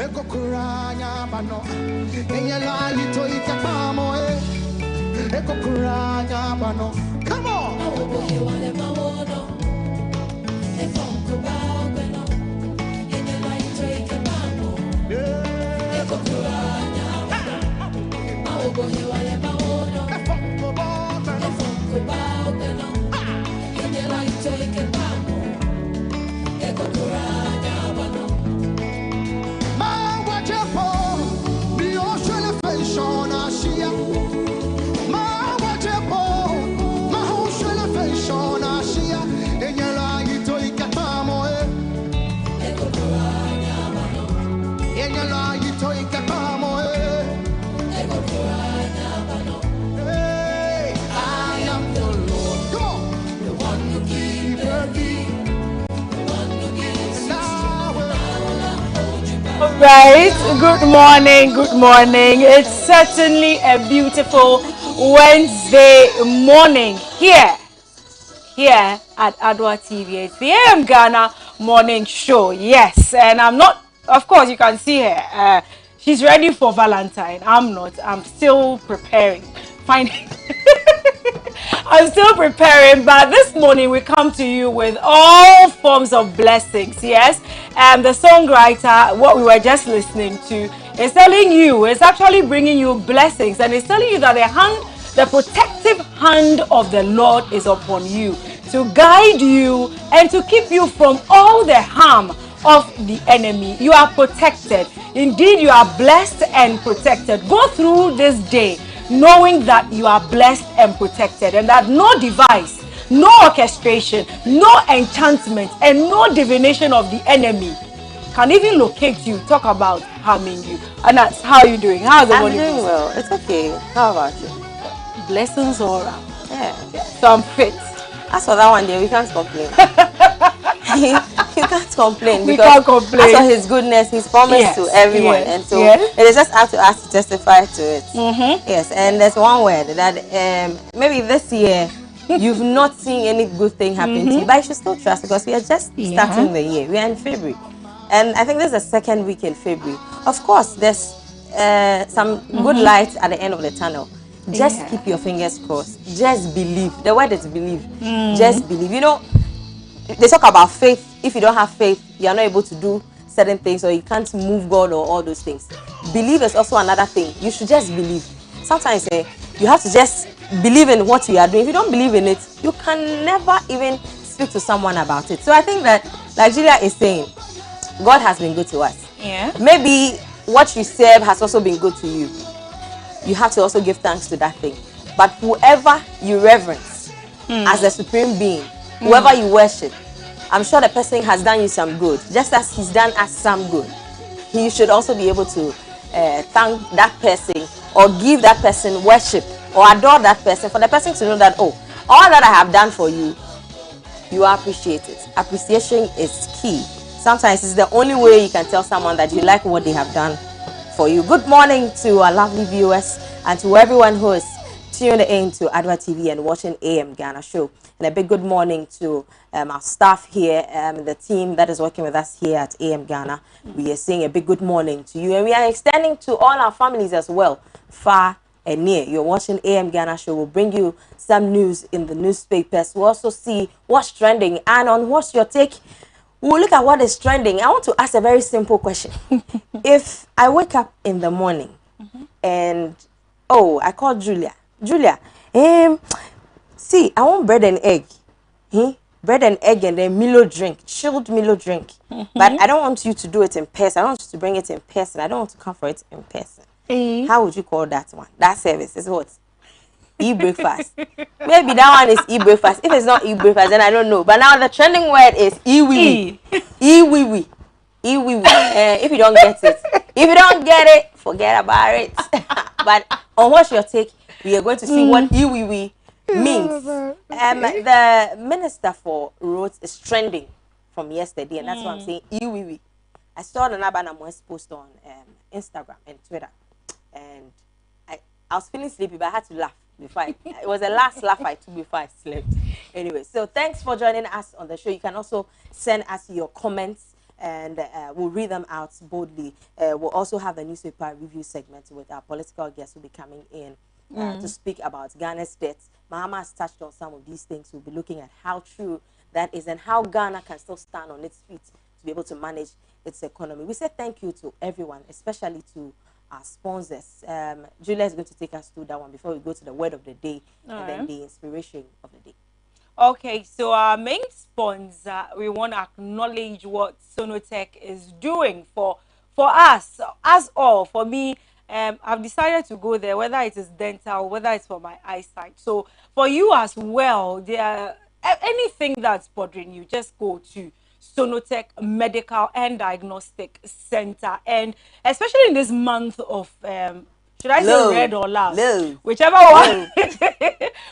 Ekokuranya bano. Enyela ito ikapamo Ekokuranya bano. Come on. Right, good morning, good morning. It's certainly a beautiful Wednesday morning here at Adwa TV. It's the AM Ghana morning show, yes. And I'm not, of course, you can see her. She's ready for Valentine. I'm not. I'm still preparing. Finding. I'm still preparing, but this morning we come to you with all forms of blessings, yes? And the songwriter, what we were just listening to, is telling you, it's actually bringing you blessings, and it's telling you that the protective hand of the Lord is upon you to guide you and to keep you from all the harm of the enemy. You are protected. Indeed, you are blessed and protected. Go through this day knowing that you are blessed and protected, and that no device, no orchestration, no enchantment, and no divination of the enemy can even locate you, talk about harming you. And that's how you doing? How's the morning? I'm doing well. It's okay. How about you? Blessings all around. Yeah. So I'm fit. As for that one day, we can't complain. You can't complain. We can't complain. As for his goodness, he's promised to everyone. And so it is just up to us to testify to it. Yes, and there's one word that maybe this year you've not seen any good thing happen to you, but you should still trust, because we are just starting the year. We are in February. And I think this is the second week in February. Of course, there's some good light at the end of the tunnel. Just keep your fingers crossed. Just believe. The word is believe. Just believe. You know, they talk about faith. If you don't have faith, you are not able to do certain things, or you can't move God, or all those things. Believe is also another thing. You should just believe. Sometimes you have to just believe in what you are doing. If you don't believe in it, you can never even speak to someone about it. So I think that, like Julia is saying, God has been good to us. Yeah. Maybe what you serve has also been good to you. You have to also give thanks to that thing. But whoever you reverence as the supreme being, whoever you worship, I'm sure the person has done you some good. Just as he's done us some good, he should also be able to thank that person, or give that person worship, or adore that person, for the person to know that, oh, all that I have done for you, you appreciate it. Appreciation is key. Sometimes it's the only way you can tell someone that you like what they have done for you. Good morning to our lovely viewers, and to everyone who is tuned in to Adwa TV and watching AM Ghana show. And a big good morning to our staff here, the team that is working with us here at AM Ghana. We are saying a big good morning to you, and we are extending to all our families as well, far and near. You're watching AM Ghana show. We'll bring you some news in the newspapers. We'll also see what's trending, and on What's Your Take, we'll look at what is trending. I want to ask a very simple question. If I wake up in the morning and, I call Julia. Julia, see, I want bread and egg. Bread and egg, and then Milo drink, chilled Milo drink. But I don't want you to do it in person. I don't want you to bring it in person. I don't want to come for it in person. How would you call that one? That service is what? E-breakfast. Maybe that one is e-breakfast. If it's not e-breakfast, then I don't know. But now the trending word is e-wee-wee. E-wee-wee. E-wee-wee. If you don't get it, forget about it. But on What's Your Take, we are going to see what e-wee-wee means. The Minister for Roads is trending from yesterday, and that's why I'm saying e-wee-wee. I saw the Nabana Moise post on Instagram and Twitter, and I was feeling sleepy, but I had to laugh before it was the last laugh I took before I slept. Anyway, so thanks for joining us on the show. You can also send us your comments and we'll read them out boldly. We'll also have the newspaper review segment with our political guests who will be coming in to speak about Ghana's debts. Mahama has touched on some of these things. We'll be looking at how true that is and how Ghana can still stand on its feet to be able to manage its economy. We say thank you to everyone, especially to our sponsors. Julia is going to take us through that one before we go to the word of the day and then the inspiration of the day. Okay, so our main sponsor, we want to acknowledge what Sonotech is doing for us, all. For me, I've decided to go there, whether it is dental, whether it's for my eyesight. So for you as well, there anything that's bothering you, just go to Sonotech Medical and Diagnostic Center, and especially in this month of should I say red or love? Whichever one.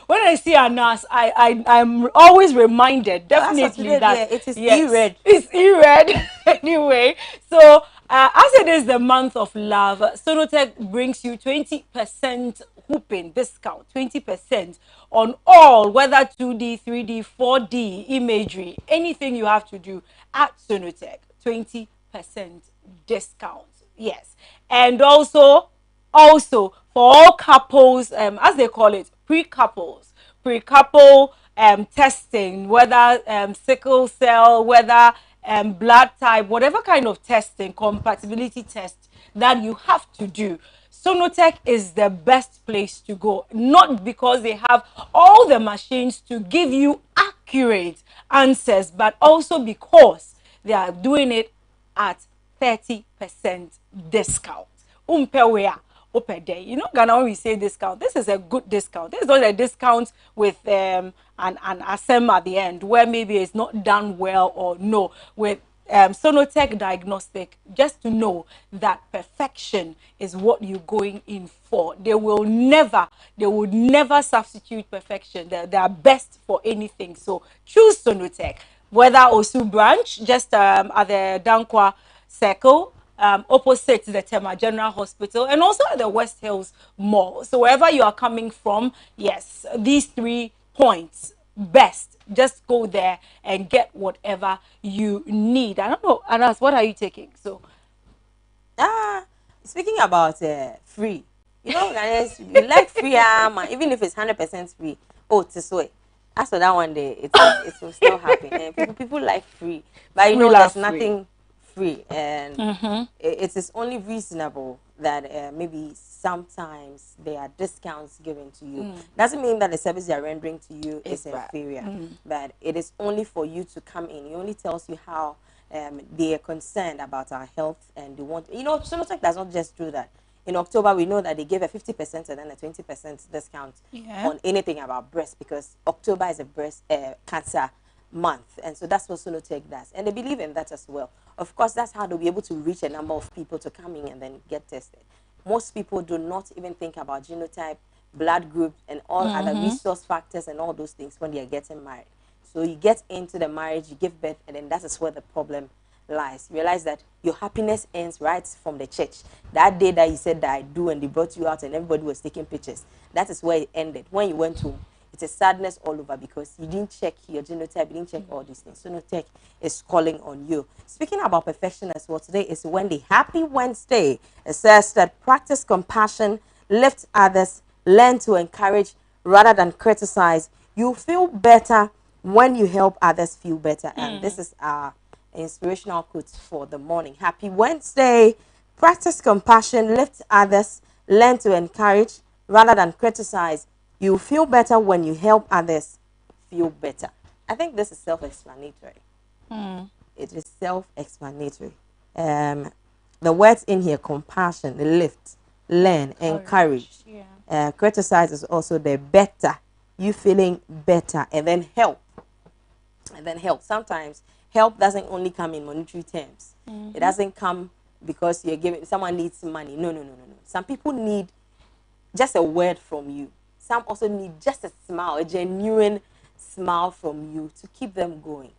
When I see a nurse, I'm always reminded, definitely, that it is e-red. It's e-red anyway. So as it is the month of love, Sonotech brings you 20% whooping discount, 20% on all, whether 2D, 3D, 4D imagery, anything you have to do at Sonotech, 20% discount. Yes. And also for all couples, as they call it, pre-couple testing, whether sickle cell, whether blood type, whatever kind of testing, compatibility test that you have to do, Sonotech is the best place to go. Not because they have all the machines to give you accurate answers, but also because they are doing it at 30% discount. You know, Ghana, when we say discount, this is a good discount. This is not a discount with an assem at the end where maybe it's not done well or no. With Sonotech Diagnostic, just to know that perfection is what you're going in for. They would never substitute perfection. They are best for anything. So choose Sonotech, whether Osu branch, just at the Dankwa Circle, opposite the Tema General Hospital, and also at the West Hills Mall. So wherever you are coming from, yes, these 3 points, best. Just go there and get whatever you need. I don't know, Anas, what are you taking? So, speaking about free, you know, guys, you like free, even if it's 100% free. Oh, this way. As for that one day, it will still happen. And people like free, but you know, there's nothing free, and it is only reasonable that maybe sometimes there are discounts given to you. Doesn't mean that the service they are rendering to you is inferior, but it is only for you to come in. It only tells you how they are concerned about our health, and they want, you know, Sonotech does not just do that. In October, we know that they gave a 50% and then a 20% discount on anything about breast, because October is a breast cancer month, and so that's what Sonotech does, and they believe in that as well. Of course, that's how they'll be able to reach a number of people to come in and then get tested. Most people do not even think about genotype, blood group, and all other resource factors and all those things when they are getting married. So you get into the marriage, you give birth, and then that is where the problem lies. Realize that your happiness ends right from the church. That day that you said that I do, and they brought you out and everybody was taking pictures, that is where it ended. When you went home, it's a sadness all over because you didn't check your genotype, you didn't check all these things. Sonotech is calling on you. Speaking about perfection as well, today is Wednesday. Happy Wednesday. It says that practice compassion, lift others, learn to encourage rather than criticize. You feel better when you help others feel better. And this is our inspirational quote for the morning. Happy Wednesday. Practice compassion, lift others, learn to encourage rather than criticize. You feel better when you help others feel better. I think this is self-explanatory. It is self-explanatory. The words in here: compassion, lift, learn, encourage. Criticize is also the better. You feeling better, and then help. And then help. Sometimes help doesn't only come in monetary terms. It doesn't come because you're giving someone needs money. No. Some people need just a word from you. Some also need just a smile, a genuine smile from you to keep them going.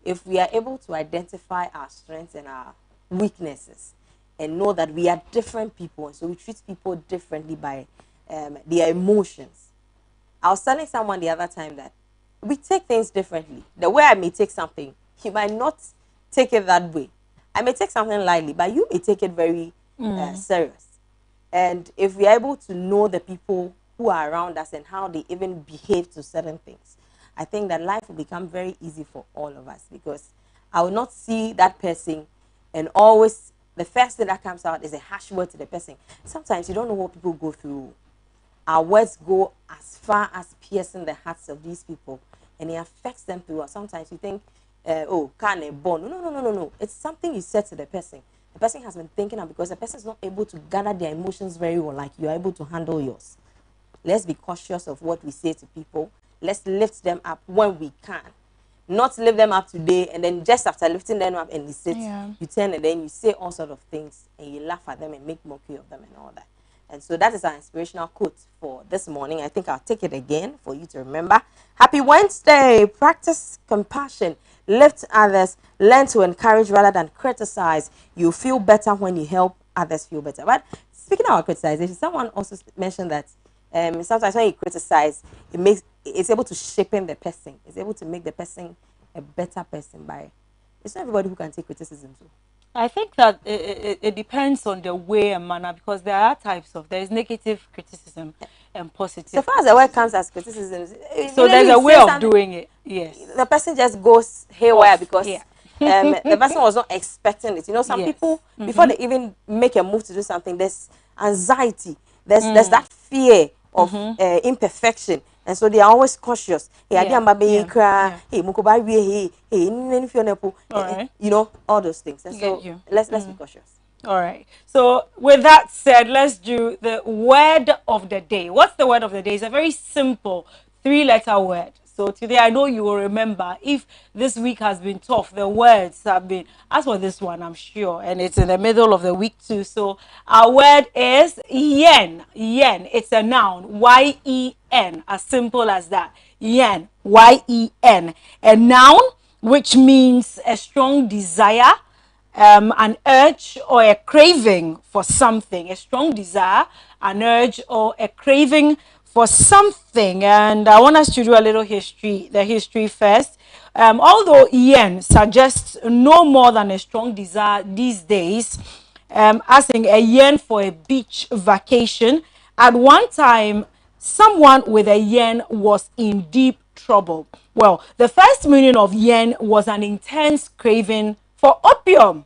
If we are able to identify our strengths and our weaknesses and know that we are different people, and so we treat people differently by their emotions. I was telling someone the other time that we take things differently. The way I may take something, he might not take it that way. I may take something lightly, but you may take it very serious. And if we are able to know the people who are around us and how they even behave to certain things, I think that life will become very easy for all of us, because I will not see that person and always the first thing that comes out is a harsh word to the person. Sometimes you don't know what people go through. Our words go as far as piercing the hearts of these people, and it affects them through us. Sometimes you think, oh, can a bond? No. It's something you said to the person. The person has been thinking of, because the person is not able to gather their emotions very well, like you are able to handle yours. Let's be cautious of what we say to people. Let's lift them up when we can. Not lift them up today, and then just after lifting them up and you sit, you turn and then you say all sorts of things and you laugh at them and make mockery of them and all that. And so that is our inspirational quote for this morning. I think I'll take it again for you to remember. Happy Wednesday. Practice compassion. Lift others. Learn to encourage rather than criticize. You feel better when you help others feel better. But speaking of criticization, someone also mentioned that sometimes when you criticize, it's able to shape the person. It's able to make the person a better person by. It's not everybody who can take criticism. So. I think that it depends on the way and manner, because there are types of, there is negative criticism and positive. So far as the word comes as criticism, so there's a way of doing it. Yes. The person just goes haywire because the person was not expecting it. Some people, before they even make a move to do something, there's anxiety, there's that fear of imperfection. And so they are always cautious. All those things. And so let's be cautious. All right. So with that said, let's do the word of the day. What's the word of the day? It's a very simple 3-letter word. So today I know you will remember. If this week has been tough, the words have been, as for this one, I'm sure, and it's in the middle of the week too. So our word is yen. Yen. It's a noun. Y-E-N. As simple as that. Yen. Y-E-N. A noun which means a strong desire, an urge or a craving for something. A strong desire, an urge or a craving for something. And I want us to do a little history, the history first. Although yen suggests no more than a strong desire these days, asking a yen for a beach vacation, at one time, someone with a yen was in deep trouble. Well, the first meaning of yen was an intense craving for opium.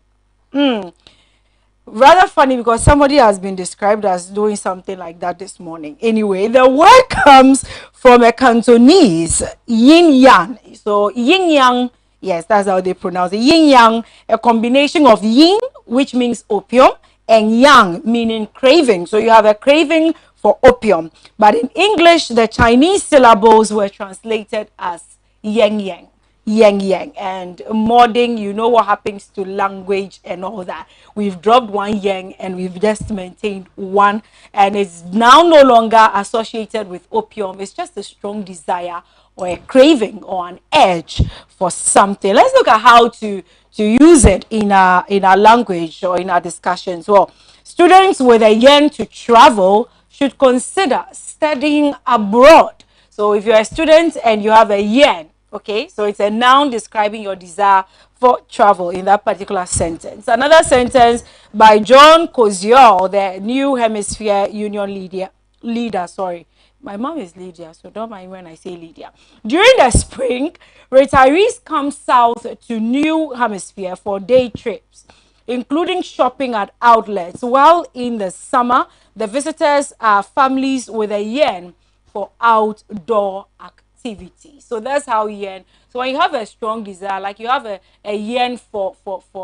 Rather funny, because somebody has been described as doing something like that this morning. Anyway, the word comes from a Cantonese, yin yang. So yin yang, yes, that's how they pronounce it. Yin yang, a combination of yin, which means opium, and yang, meaning craving. So you have a craving for opium. But in English, the Chinese syllables were translated as yang yang. Yang yang. And modern, you know what happens to language and all that. We've dropped one yang and we've just maintained one, and it's now no longer associated with opium. It's just a strong desire or a craving or an urge for something. Let's look at how to use it in our language or in our discussions. Well, students with a yen to travel should consider studying abroad. So if you're a student and you have a yen, okay, so it's a noun describing your desire for travel in that particular sentence. Another sentence by John Koziol, the New Hemisphere Union leader. Sorry, my mom is Lydia, so don't mind when I say Lydia. During the spring, retirees come south to New Hemisphere for day trips, including shopping at outlets, while in the summer, the visitors are families with a yen for outdoor activity. So that's how yen. So when you have a strong desire, like you have a yen for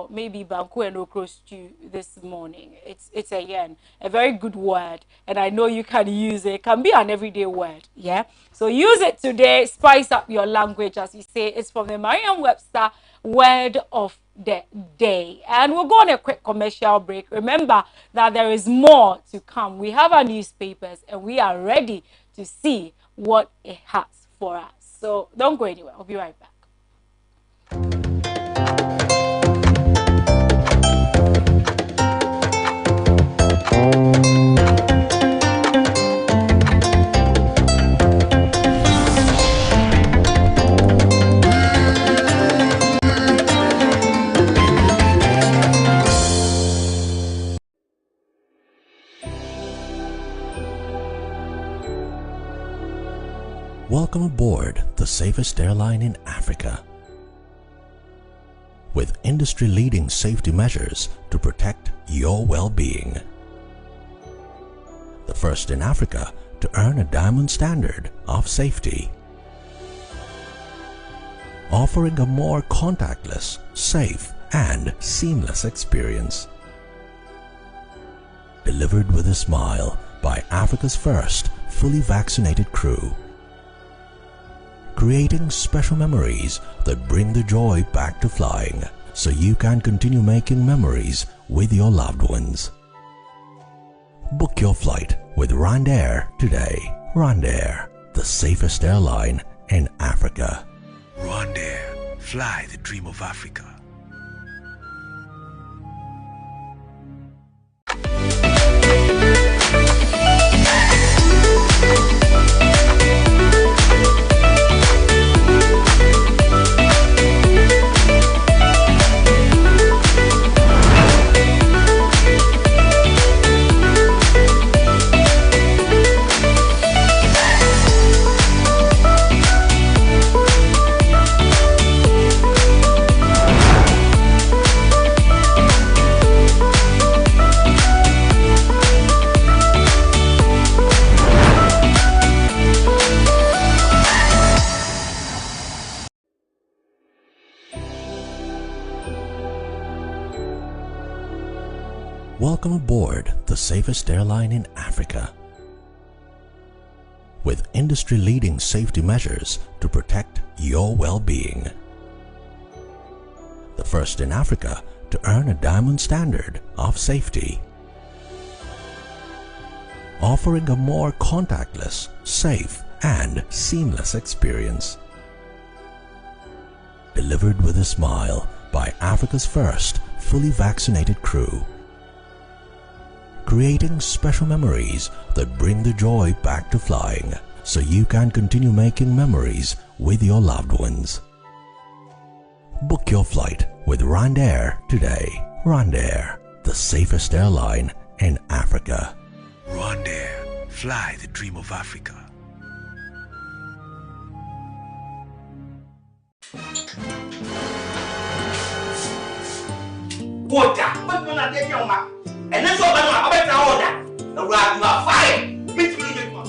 maybe banku and okra stew this morning, it's a yen, a very good word, and I know you can use it. It can be an everyday word, yeah. So use it today, spice up your language, as you say. It's from the Merriam-Webster word of the day. And we'll go on a quick commercial break. Remember that there is more to come. We have our newspapers and we are ready to see what it has for us. So don't go anywhere. I'll be right back. Welcome aboard the safest airline in Africa. With industry-leading safety measures to protect your well-being. The first in Africa to earn a diamond standard of safety. Offering a more contactless, safe, and seamless experience. Delivered with a smile by Africa's first fully vaccinated crew. Creating special memories that bring the joy back to flying, so you can continue making memories with your loved ones. Book your flight with RwandAir today. RwandAir, the safest airline in Africa. RwandAir, fly the dream of Africa. Welcome aboard the safest airline in Africa. With industry-leading safety measures to protect your well-being. The first in Africa to earn a diamond standard of safety. Offering a more contactless, safe, and seamless experience. Delivered with a smile by Africa's first fully vaccinated crew. Creating special memories that bring the joy back to flying, so you can continue making memories with your loved ones. Book your flight with RwandAir today. RwandAir, the safest airline in Africa. RwandAir, fly the dream of Africa. Water, but you're not there, young man. And that's all I'm about to order. You are fired.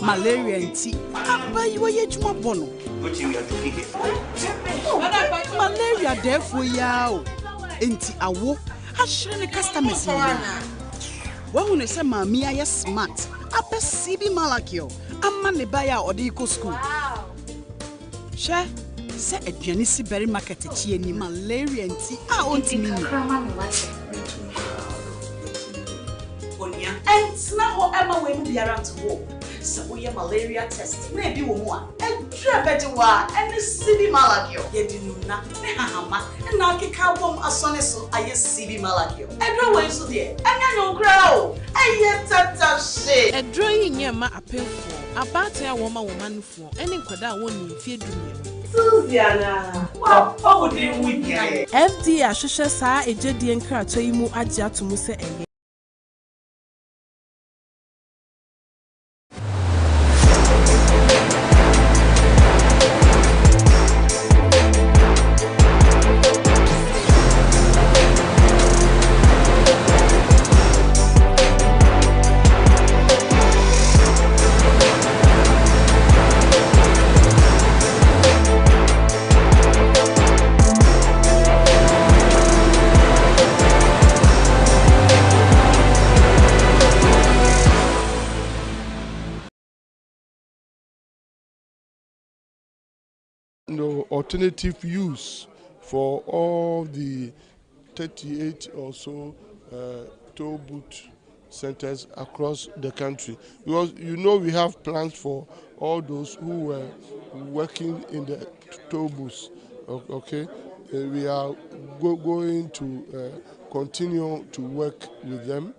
Malaria and tea. But you are yet more bono. Put you to figure. Malaria there for you. Enti awo. Ashre ne customers. When you say mammy, I am smart. Ape CB Malakio. Amma ne baya or the school. Share. Say a Janisi berry market ni malaria and tea. I want to mean. And now Emma will be around to walk. So we have malaria test. Maybe one. And better one. And the CB Malagio. You didn't know. And now kick out bomb as soon as I CB Malagio. And no way so there. And I don't grow. And yet that shit. A drawing your ma appeal for. About a woman for. Any quada won't in fear. Susiana. What would you with me? FD Ashesha sa a jedi and crato you mu adia to Muse and no alternative use for all the 38 or so toll booth centers across the country, because we have plans for all those who were working in the toll booths. Okay, we are going to continue to work with them.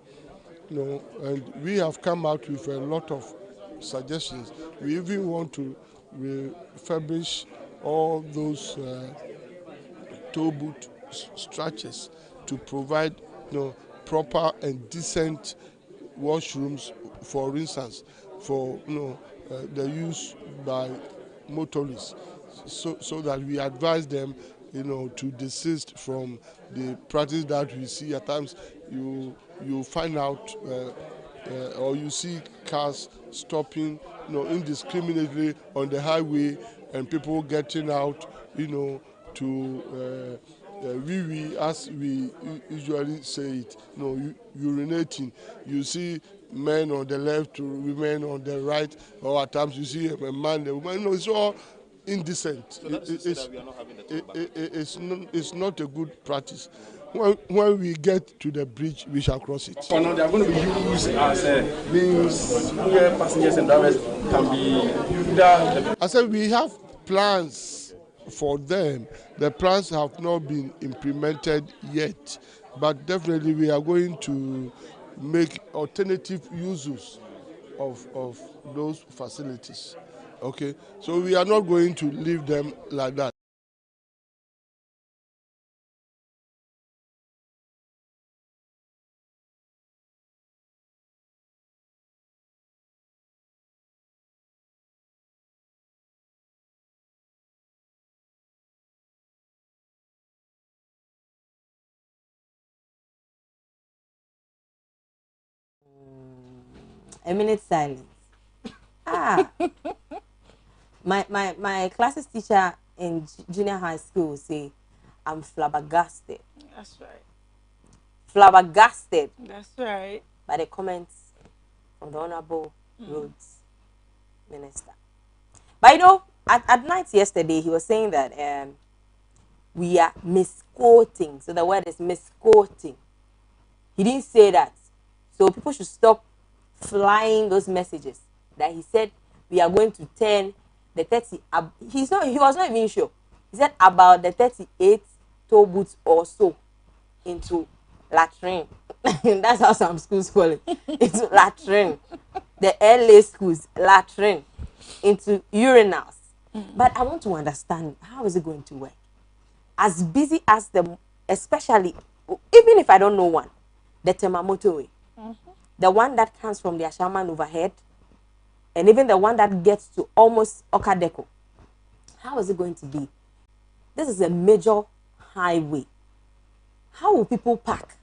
And we have come out with a lot of suggestions. We even want to refurbish all those toll booth structures to provide proper and decent washrooms, for instance, for the use by motorists, so that we advise them, to desist from the practice that we see at times. You find out, or you see cars stopping, indiscriminately on the highway, and people getting out, to wee, as we usually say it, urinating. You see men on the left, women on the right, or at times you see a man, a woman. It's all indecent. So that is to say that we are not having the toll back. It's not a good practice. When we get to the bridge, we shall cross it. For now, they are going to be used as means where passengers and drivers can be either. I said we have plans for them. The plans have not been implemented yet, but definitely we are going to make alternative uses of those facilities. Okay, so we are not going to leave them like that. A minute silence. Ah. My classes teacher in junior high school say, I'm flabbergasted. That's right. Flabbergasted. That's right. By the comments from the Honorable Roads Minister. But at night yesterday, he was saying that we are misquoting. So the word is misquoting. He didn't say that. So people should stop flying those messages that he said we are going to turn the 30. He was not even sure. He said about the 38 toll booths or so into latrine. That's how some schools call it. Into latrine. The LA schools, latrine. Into urinals. But I want to understand, how is it going to work? As busy as especially, even if I don't know one, the Tema Motorway. The one that comes from the Ashaman overhead, and even the one that gets to almost Okadeko. How is it going to be? This is a major highway. How will people park?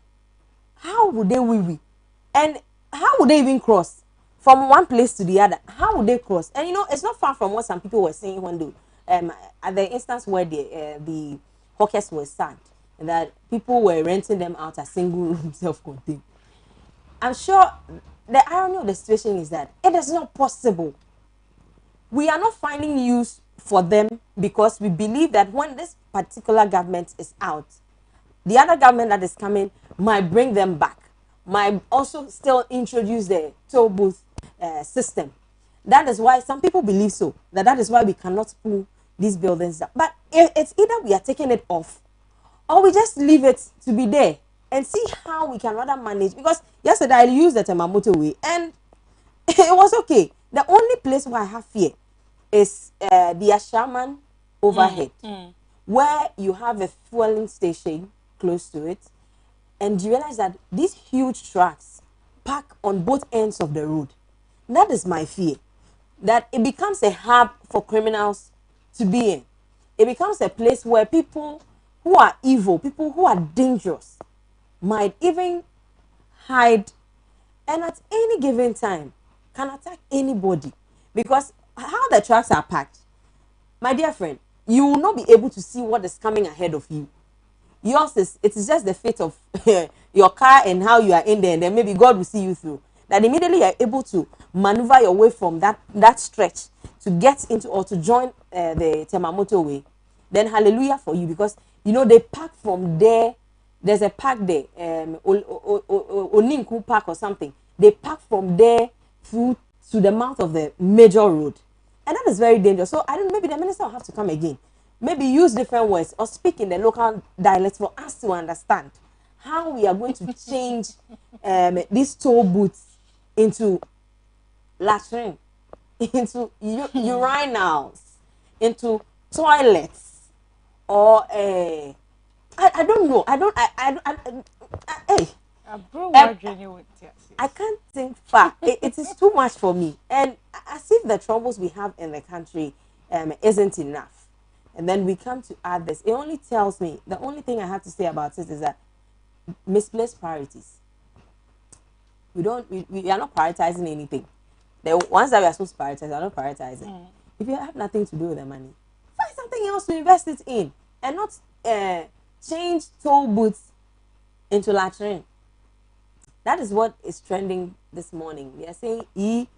How would they wee? And how would they even cross from one place to the other? How would they cross? And it's not far from what some people were saying when at the instance where the hawkers were sad, that people were renting them out as single room self-contained. I'm sure the irony of the situation is that it is not possible. We are not finding use for them because we believe that when this particular government is out, the other government that is coming might bring them back, might also still introduce the toll booth system. That is why some people believe so, that is why we cannot pull these buildings down. But it's either we are taking it off or we just leave it to be there and see how we can rather manage. Because yesterday I used the Tema Motorway and it was okay. The only place where I have fear is the Ashaman overhead, where you have a fueling station close to it, and you realize that these huge trucks park on both ends of the road. That is my fear, that it becomes a hub for criminals to be in. It becomes a place where people who are evil, people who are dangerous, might even hide, and at any given time can attack anybody. Because how the trucks are packed, my dear friend, you will not be able to see what is coming ahead of you. It is just the fate of your car and how you are in there, and then maybe God will see you through. That immediately you are able to maneuver your way from that stretch to get into or to join the Tema Motorway. Then hallelujah for you, because they park from there. There's a park there, Oninku Park or something. They park from there through to the mouth of the major road. And that is very dangerous. So I don't know, maybe the minister will have to come again. Maybe use different words or speak in the local dialect for us to understand how we are going to change these toll booths into latrine, into urinals, into toilets, or I don't know. I can't think far. It is too much for me. And as if the troubles we have in the country isn't enough. And then we come to add this. It only tells me, the only thing I have to say about it is that misplaced priorities. We are not prioritizing anything. The ones that we are supposed to prioritize, we are not prioritizing. If you have nothing to do with the money, find something else to invest it in, and not change toll booths into latrine. That is what is trending this morning. They are saying wee.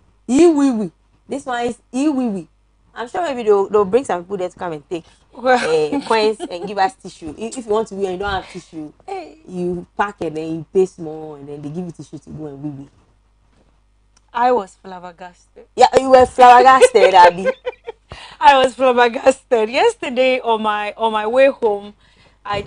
This one is wee. I'm sure maybe they'll bring some people there to come and take coins and give us tissue. If you want to wear and you don't have tissue, you pack it and then you pay small and then they give you tissue to go and wee. I was flabbergasted. Yeah, you were flabbergasted, Abby. I was flabbergasted. Yesterday on my way home, I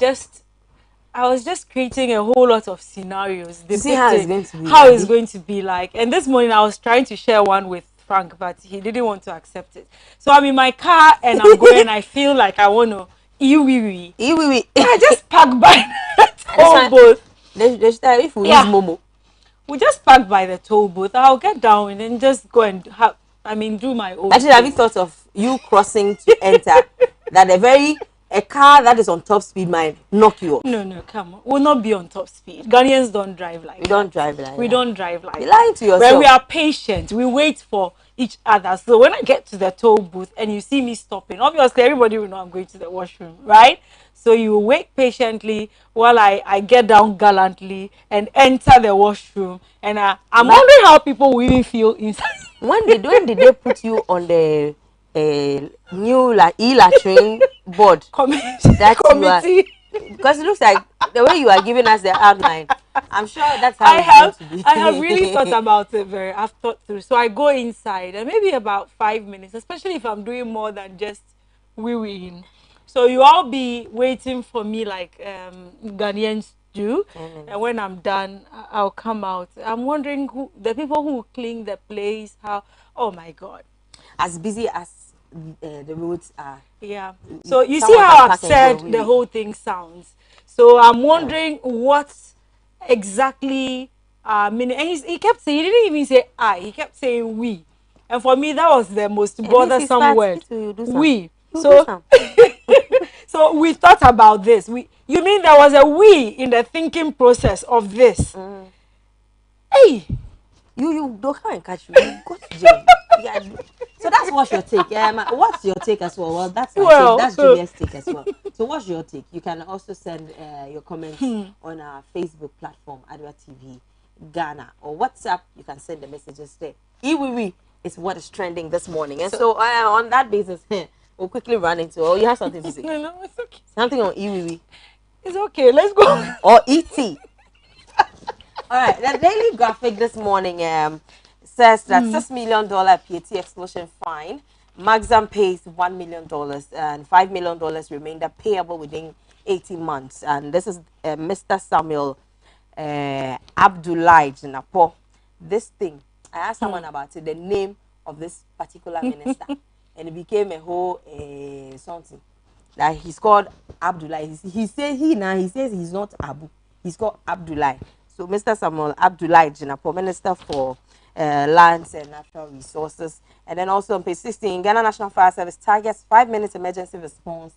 was just creating a whole lot of scenarios. To see how it's going to be. How it's going to be like. And this morning I was trying to share one with Frank, but he didn't want to accept it. So I'm in my car and I'm going. I feel like I want to wee. I just park by the toll booth. If we use Momo, we just park by the toll booth. I'll get down and then just go and do my own. Actually, have you thought of you crossing to enter that a car that is on top speed might knock you off? No, come on. We'll not be on top speed. Ghanaians don't drive like that. Don't drive like that. We don't drive like that. You're lying to yourself. When we are patient, we wait for each other. So when I get to the toll booth and you see me stopping, obviously everybody will know I'm going to the washroom, right? So you wait patiently while I get down gallantly and enter the washroom. And I'm wondering how people will even feel inside. When did they put you on the new e-latrine board? Committee. Because it looks like the way you are giving us the outline, I'm sure that's how I have really thought about it I've thought through. So I go inside and maybe about 5 minutes, especially if I'm doing more than just wee-weeing. So you all be waiting for me like Ghanaians do. And when I'm done, I'll come out. I'm wondering the people who clean the place, oh my God. As busy as the roads are. Yeah. So you see how upset the whole thing sounds. So I'm wondering what exactly meaning. And he kept saying, he didn't even say I, he kept saying we. And for me, that was the most bothersome word. We. So so we thought about this. You mean there was a we in the thinking process of this? Hey, you don't come and catch me. Go to jail. Yeah. So what's your take? What's your take as well? Well, that's my take. That's Julia's take as well. So what's your take? You can also send your comments on our Facebook platform, Adwa TV Ghana, or WhatsApp. You can send the messages there. Iwiwi is what is trending this morning, and so on that basis, we'll quickly run into. Oh, you have something to say? No, it's okay. Something on Iwiwi. It's okay. Let's go. Or ET. All right. The Daily Graphic this morning says that $6 million PAT explosion fine. Maxam pays $1 million and $5 million remainder payable within 18 months. And this is Mr. Samuel Abdullahi Jinapo. This thing, I asked someone about it, the name of this particular minister, and it became a whole something that he's called Abdullahi. He says he's not Abu, he's called Abdullahi. So Mr. Samuel Abdullahi Jinapo, Minister for Lands and Natural Resources. And then also on page 16, Ghana National Fire Service targets 5 minutes emergency response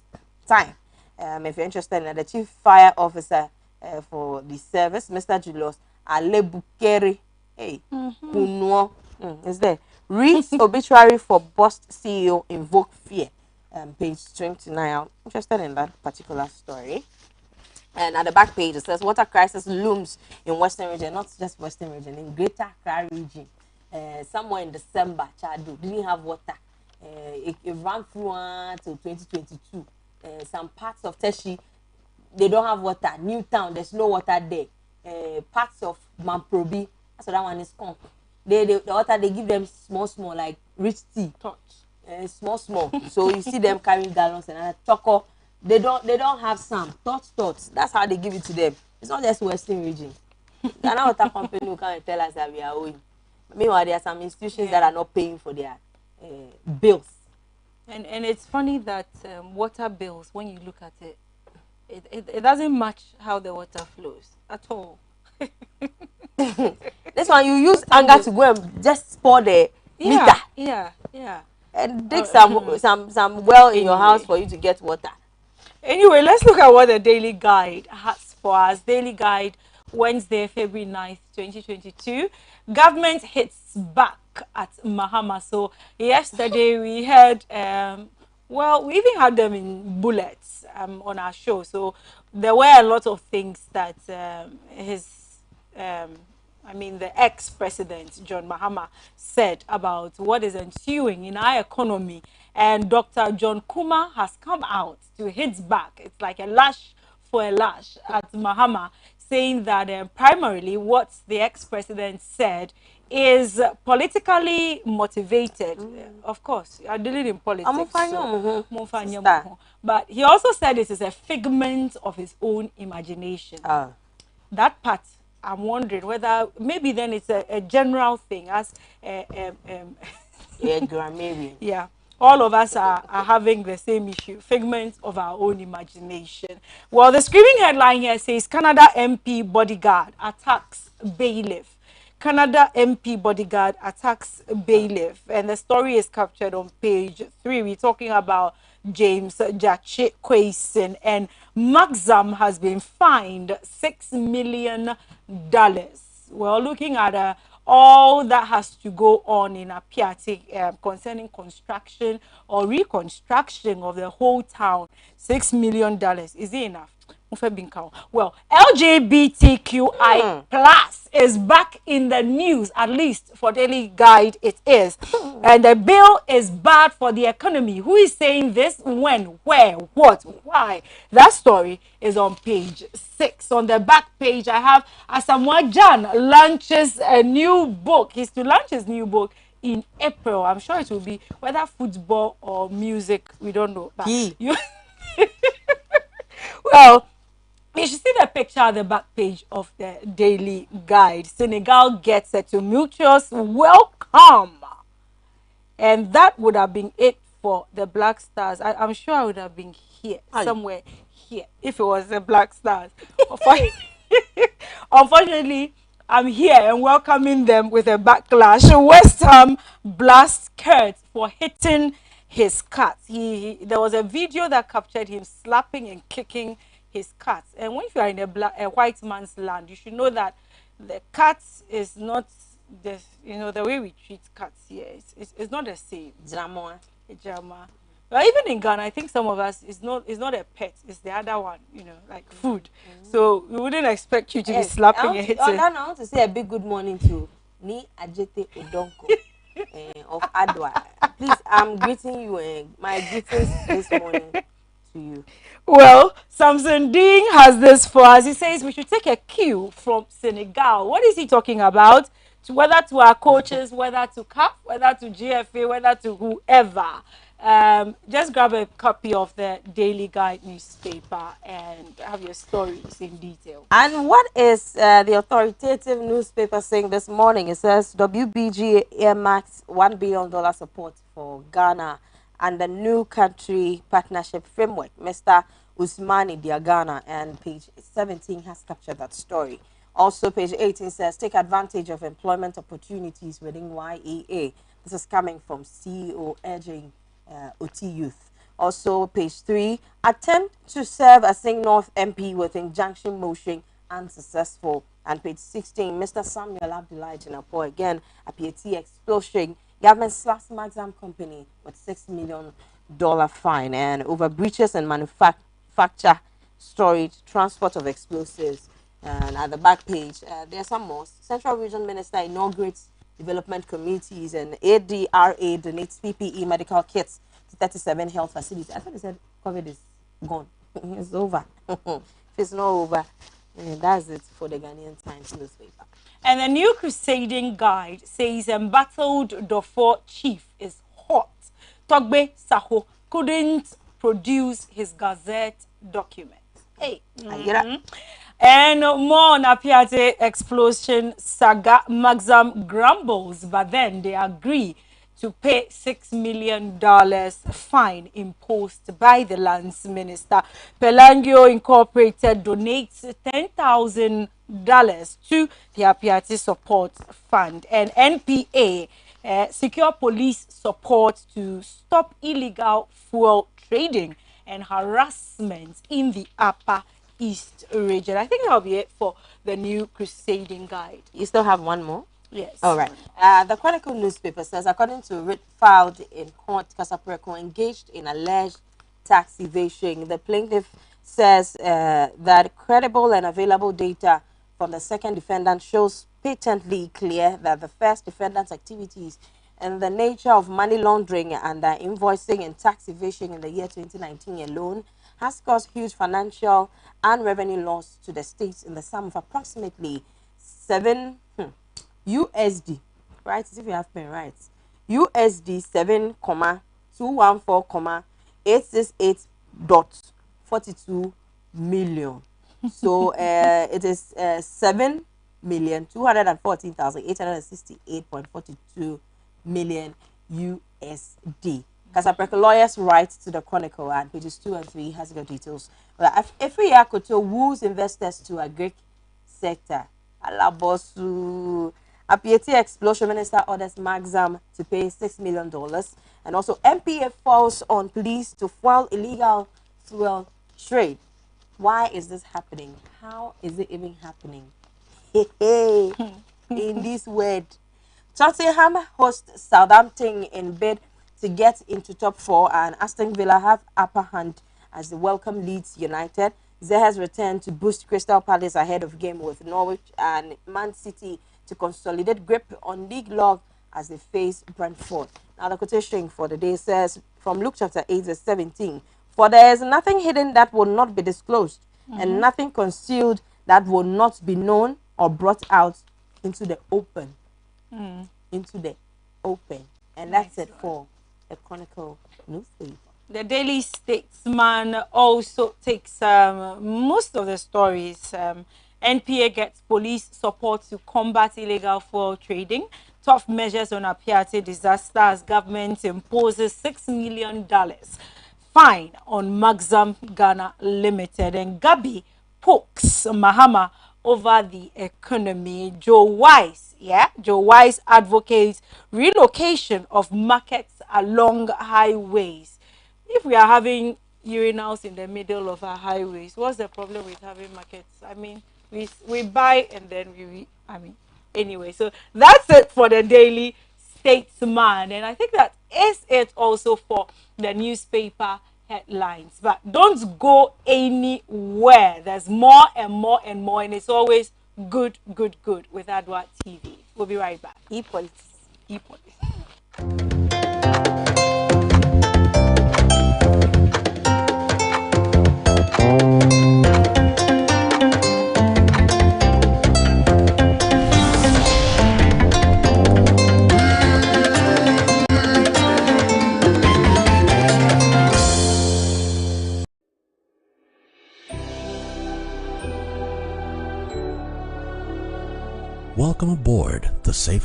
time. If you're interested in the Chief Fire Officer for the service, Mr. Julius Alebukere, is there. Reads obituary for bust CEO invoke fear. Page 29. I'm interested in that particular story. And at the back page, it says water crisis looms in Western region, not just Western region, in Greater Accra region. Somewhere in December, Chadu didn't have water. It ran through until 2022. Some parts of Teshi, they don't have water. Newtown, there's no water there. Parts of Mamprobi, so that one is gone. The water, they give them small, like rich tea. Small. So you see them carrying gallons and choco. They don't have some thoughts. That's how they give it to them. It's not just Western region. Ghana Water Company who come and tell us that we are owing. Meanwhile, there are some institutions that are not paying for their bills. And it's funny that water bills, when you look at it, it doesn't match how the water flows at all. This one, you use anger to go and just pour the meter. Yeah. and dig some well in your house for you to get water. Anyway, let's look at what the Daily Guide has for us. Daily Guide, Wednesday, February 9th, 2022. Government hits back at Mahama. So yesterday we had, well, we even had them in bullets on our show. So there were a lot of things that the ex-president John Mahama said about what is ensuing in our economy. And Dr. John Kuma has come out to hit back. It's like a lash for a lash at Mahama, saying that primarily what the ex-president said is politically motivated. Of course, you are dealing in politics. But he also said it is a figment of his own imagination. That part, I'm wondering whether maybe then it's a general thing as yeah, all of us are having the same issue, figments of our own imagination. Well, the screaming headline here says Canada MP bodyguard attacks bailiff. Canada MP bodyguard attacks bailiff, and the story is captured on page 3. We're talking about James Jache Kwesen, and Maxam has been fined $6 million. Well, looking at all that has to go on in Apiati concerning construction or reconstruction of the whole town, $6 million. Is it enough? Well, LGBTQI plus is back in the news, at least for Daily Guide it is. And the bill is bad for the economy. Who is saying this? When? Where? What? Why? That story is on page 6. On the back page, I have Asamoah Gyan launches a new book. He's to launch his new book in April. I'm sure it will be whether football or music. We don't know. But well, you should see the picture at the back page of the Daily Guide. Senegal gets a tumultuous welcome. And that would have been it for the Black Stars. I'm sure I would have been here, somewhere here, if it was the Black Stars. Unfortunately, I'm here and welcoming them with a backlash. West Ham blasts Kurt for hitting his cat. There was a video that captured him slapping and kicking his cat. And when you are in a white man's land, you should know that the cat is not the way we treat cats here. It's not the same. Drama. But even in Ghana, I think some of us it's not a pet. It's the other one. Like food. So we wouldn't expect you to be slapping and hitting. I want to say a big good morning to Ni Ajete Odonko. Of Adwa. Please, I'm greeting you. My greetings this morning to you. Well, Samson Ding has this for us. He says we should take a cue from Senegal. What is he talking about? Whether to our coaches, whether to CAF, whether to GFA, whether to whoever. Just grab a copy of the Daily Guide newspaper and have your stories in detail. And what is the authoritative newspaper saying this morning? It says WBG earmarks $1 billion support for Ghana and the new country partnership framework. Mr. Usmani Diagana, and page 17 has captured that story. Also, page 18 says, take advantage of employment opportunities within YEA. This is coming from CEO urging OT Youth. Also, page 3, attempt to serve as Sing North MP with injunction motion unsuccessful. And page 16, Mr. Samuel Abdullahi Jinapo again, a PAT explosion. Government slaps Maxam company with $6 million fine, and over breaches and manufacture, storage, transport of explosives. And at the back page, there's some more. Central Region Minister inaugurates development committees, and ADRA donates PPE medical kits to 37 health facilities. I thought they said COVID is gone. It's over. If it's not over, that's it for the Ghanaian Times newspaper. And the new crusading guide says embattled Darfur chief is hot. Togbe Saho couldn't produce his Gazette document. Hey. And more on Apiate explosion saga. Maxam grumbles, but then they agree to pay $6 million fine imposed by the lands minister. Pelangio Incorporated donates $10,000 to the Apiate Support Fund, and NPA secure police support to stop illegal fuel trading and harassment in the Upper East region. I think that'll be it for the new crusading guide. You still have one more? Yes. All right. The Chronicle newspaper says, according to writ filed in court, Kasapreko engaged in alleged tax evasion. The plaintiff says that credible and available data from the second defendant shows patently clear that the first defendant's activities and the nature of money laundering and invoicing and tax evasion in the year 2019 alone has caused huge financial and revenue loss to the states in the sum of approximately USD, right? If you have been right, USD 7,214,868.42 million. So it is 7,214,868.42 million USD. Kasapreko lawyers write to the Chronicle, and pages 2 and 3 has got details. Well, every year Koto woos investors to a Greek sector. Alabosu. Apieti explosion minister orders Maxam to pay $6 million, and also MPA falls on police to foil illegal fuel trade. Why is this happening? How is it even happening? In this word, Tottenham host Southampton in bid to get into top 4, and Aston Villa have upper hand as they welcome Leeds United. Zaha's return to boost Crystal Palace ahead of game with Norwich, and Man City to consolidate grip on league log as they face Brentford. Now the quotation for the day says from Luke chapter 8 verse 17, "For there is nothing hidden that will not be disclosed, and nothing concealed that will not be known or brought out into the open." Into the open. And that's it for the Chronicle newspaper. The Daily Statesman also takes most of the stories. NPA gets police support to combat illegal fuel trading. Tough measures on Apiate disaster as government imposes $6 million fine on Maxam Ghana Limited. And Gabi pokes Mahama over the economy. Joe Wise advocates relocation of markets along highways. If we are having urinals in the middle of our highways, what's the problem with having markets? I mean, we buy and then anyway. So that's it for the Daily Statesman, and I think that is it also for the newspaper headlines. But don't go anywhere. There's more and more and more, and it's always good with Adwa TV. We'll be right back. E-politics. Welcome aboard the safest